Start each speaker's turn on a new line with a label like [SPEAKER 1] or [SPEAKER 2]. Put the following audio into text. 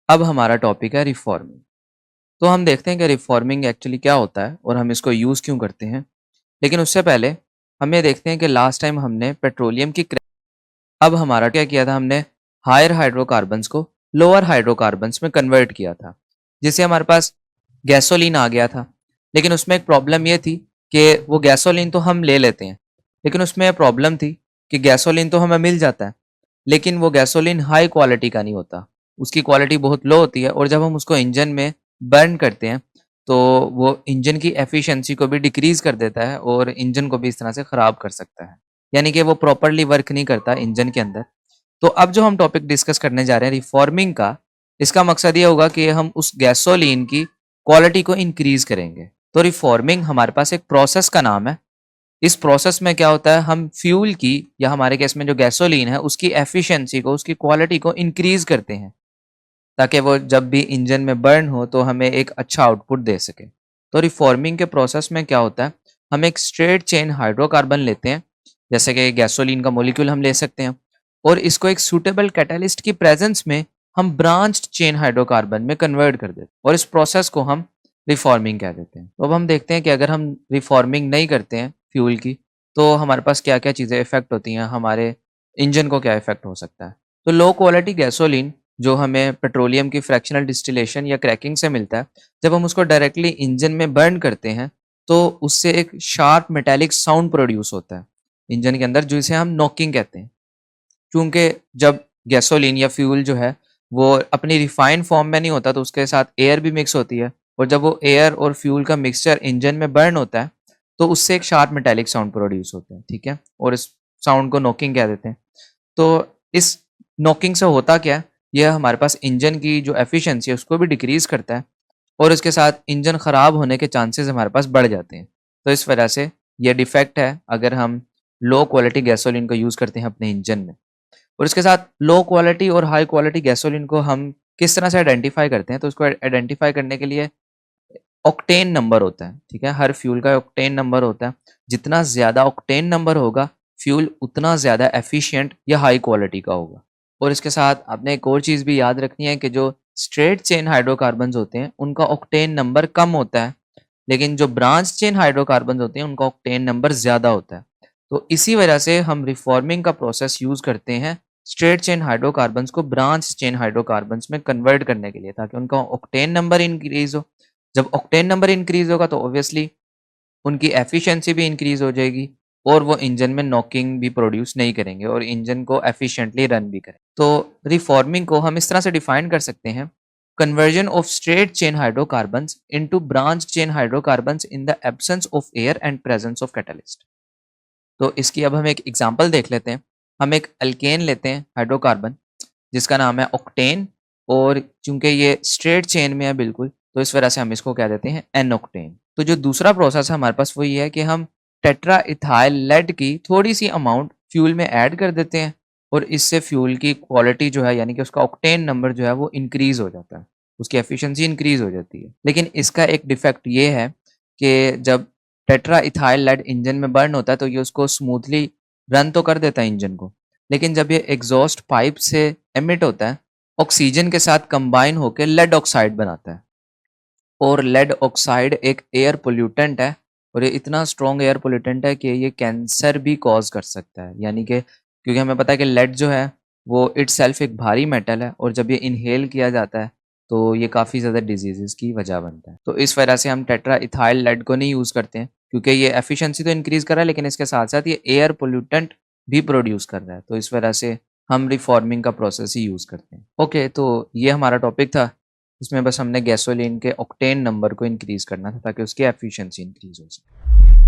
[SPEAKER 1] अब हमारा टॉपिक है रिफॉर्मिंग। तो हम देखते हैं कि रिफॉर्मिंग एक्चुअली क्या होता है और हम इसको यूज़ क्यों करते हैं। लेकिन उससे पहले हम ये देखते हैं कि लास्ट टाइम हमने पेट्रोलियम की अब हमारा क्या किया था, हमने हायर हाइड्रोकार्बन्स को लोअर हाइड्रोकार्बन्स में कन्वर्ट किया था, जिससे हमारे पास गैसोलीन आ गया था। लेकिन उसमें एक प्रॉब्लम ये थी कि वो गैसोलीन तो हम ले लेते हैं, लेकिन उसमें प्रॉब्लम थी कि गैसोलीन तो हमें मिल जाता है, लेकिन वो गैसोलीन हाई क्वालिटी का नहीं होता, उसकी क्वालिटी बहुत लो होती है। और जब हम उसको इंजन में बर्न करते हैं तो वो इंजन की एफिशिएंसी को भी डिक्रीज कर देता है और इंजन को भी इस तरह से ख़राब कर सकता है, यानी कि वो प्रॉपरली वर्क नहीं करता इंजन के अंदर। तो अब जो हम टॉपिक डिस्कस करने जा रहे हैं रिफॉर्मिंग का, इसका मकसद ये होगा कि हम उस गैसोलीन की क्वालिटी को इंक्रीज करेंगे। तो रिफॉर्मिंग हमारे पास एक प्रोसेस का नाम है। इस प्रोसेस में क्या होता है, हम फ्यूल की या हमारे केस में जो गैसोलीन है उसकी एफिशिएंसी को, उसकी क्वालिटी को इंक्रीज करते हैं, ताकि वो जब भी इंजन में बर्न हो तो हमें एक अच्छा आउटपुट दे सके। तो रिफॉर्मिंग के प्रोसेस में क्या होता है, हम एक स्ट्रेट चेन हाइड्रोकार्बन लेते हैं, जैसे कि गैसोलीन का मॉलिक्यूल हम ले सकते हैं, और इसको एक सूटेबल कैटलिस्ट की प्रेजेंस में हम ब्रांच्ड चेन हाइड्रोकार्बन में कन्वर्ट कर देते हैं, और इस प्रोसेस को हम रिफॉर्मिंग कह देते हैं। तो अब हम देखते हैं कि अगर हम रिफॉर्मिंग नहीं करते हैं फ्यूल की, तो हमारे पास क्या क्या चीज़ें इफेक्ट होती हैं, हमारे इंजन को क्या इफेक्ट हो सकता है। तो लो क्वालिटी गैसोलीन जो हमें पेट्रोलियम की फ्रैक्शनल डिस्टिलेशन या क्रैकिंग से मिलता है, जब हम उसको डायरेक्टली इंजन में बर्न करते हैं तो उससे एक शार्प मेटालिक साउंड प्रोड्यूस होता है इंजन के अंदर, जिसे हम नॉकिंग कहते हैं। क्योंकि जब गैसोलीन या फ्यूल जो है वो अपनी रिफाइंड फॉर्म में नहीं होता, तो उसके साथ एयर भी मिक्स होती है, और जब वो एयर और फ्यूल का मिक्सचर इंजन में बर्न होता है तो उससे एक शार्प मेटालिक साउंड प्रोड्यूस होता है, ठीक है, और इस साउंड को नॉकिंग कह देते हैं। तो इस नॉकिंग से होता क्या है, यह हमारे पास इंजन की जो एफिशिएंसी है उसको भी डिक्रीज करता है, और इसके साथ इंजन ख़राब होने के चांसेस हमारे पास बढ़ जाते हैं। तो इस वजह से यह डिफेक्ट है अगर हम लो क्वालिटी गैसोलीन को यूज़ करते हैं अपने इंजन में। और इसके साथ लो क्वालिटी और हाई क्वालिटी गैसोलीन को हम किस तरह से आइडेंटिफाई करते हैं, तो उसको आइडेंटिफाई करने के लिए ऑक्टेन नंबर होता है, ठीक है, हर फ्यूल का ऑक्टेन नंबर होता है। जितना ज़्यादा ऑक्टेन नंबर होगा फ्यूल उतना ज़्यादा एफिशिएंट या हाई क्वालिटी का होगा। और इसके साथ आपने एक और चीज़ भी याद रखनी है कि जो स्ट्रेट चेन हाइड्रोकार्बन्स होते हैं उनका ऑक्टेन नंबर कम होता है, लेकिन जो ब्रांच चेन हाइड्रोकार्बन्स होते हैं उनका ऑक्टेन नंबर ज़्यादा होता है। तो इसी वजह से हम रिफॉर्मिंग का प्रोसेस यूज़ करते हैं स्ट्रेट चेन हाइड्रोकार्बन्स को ब्रांच चेन हाइड्रोकार्बन्स में कन्वर्ट करने के लिए, ताकि उनका ऑक्टेन नंबर इंक्रीज हो। जब ऑक्टेन नंबर इंक्रीज होगा तो ऑब्वियसली उनकी एफिशिएंसी भी इंक्रीज हो जाएगी, और वो इंजन में नॉकिंग भी प्रोड्यूस नहीं करेंगे और इंजन को एफिशिएंटली रन भी करें। तो रिफॉर्मिंग को हम इस तरह से डिफाइन कर सकते हैं, conversion of straight chain hydrocarbons into branch chain hydrocarbons in the absence of air and presence of catalyst. तो इसकी अब हम एक एग्जांपल देख लेते हैं। हम एक अल्केन लेते हैं हाइड्रोकार्बन जिसका नाम है ऑक्टेन, और चूंकि ये स्ट्रेट चेन में है बिल्कुल, तो इस वजह से हम इसको कह देते हैं एन ऑक्टेन। तो जो दूसरा प्रोसेस है हमारे पास वो ये है कि हम टेट्रा इथाइल लेड की थोड़ी सी अमाउंट फ्यूल में ऐड कर देते हैं, और इससे फ्यूल की क्वालिटी जो है, यानी कि उसका ऑक्टेन नंबर जो है वो इंक्रीज हो जाता है, उसकी एफिशिएंसी इंक्रीज हो जाती है। लेकिन इसका एक डिफेक्ट ये है कि जब टेट्रा इथाइल लेड इंजन में बर्न होता है तो ये उसको स्मूथली रन तो कर देता है इंजन को, लेकिन जब ये एग्जॉस्ट पाइप से एमिट होता है ऑक्सीजन के साथ कंबाइन होकर लेड ऑक्साइड बनाता है। और लेड ऑक्साइड एक एयर पोल्यूटेंट है, और ये इतना स्ट्रॉन्ग एयर पोल्यूटेंट है कि ये कैंसर भी कॉज कर सकता है, यानी कि क्योंकि हमें पता है कि लेड जो है वो इटसेल्फ एक भारी मेटल है, और जब ये इनहेल किया जाता है तो ये काफ़ी ज़्यादा डिजीज़ की वजह बनता है। तो इस वजह से हम टेट्रा इथाइल लेड को नहीं यूज़ करते हैं, क्योंकि ये एफिशिएंसी तो इंक्रीज़ कर रहा है लेकिन इसके साथ साथ ये एयर पोल्यूटेंट भी प्रोड्यूस कर रहा है, तो इस वजह से हम रिफॉर्मिंग का प्रोसेस ही यूज़ करते हैं। ओके, तो ये हमारा टॉपिक था। इसमें बस हमने गैसोलीन के ऑक्टेन नंबर को इंक्रीज़ करना था ताकि उसकी एफिशिएंसी इंक्रीज़ हो सके।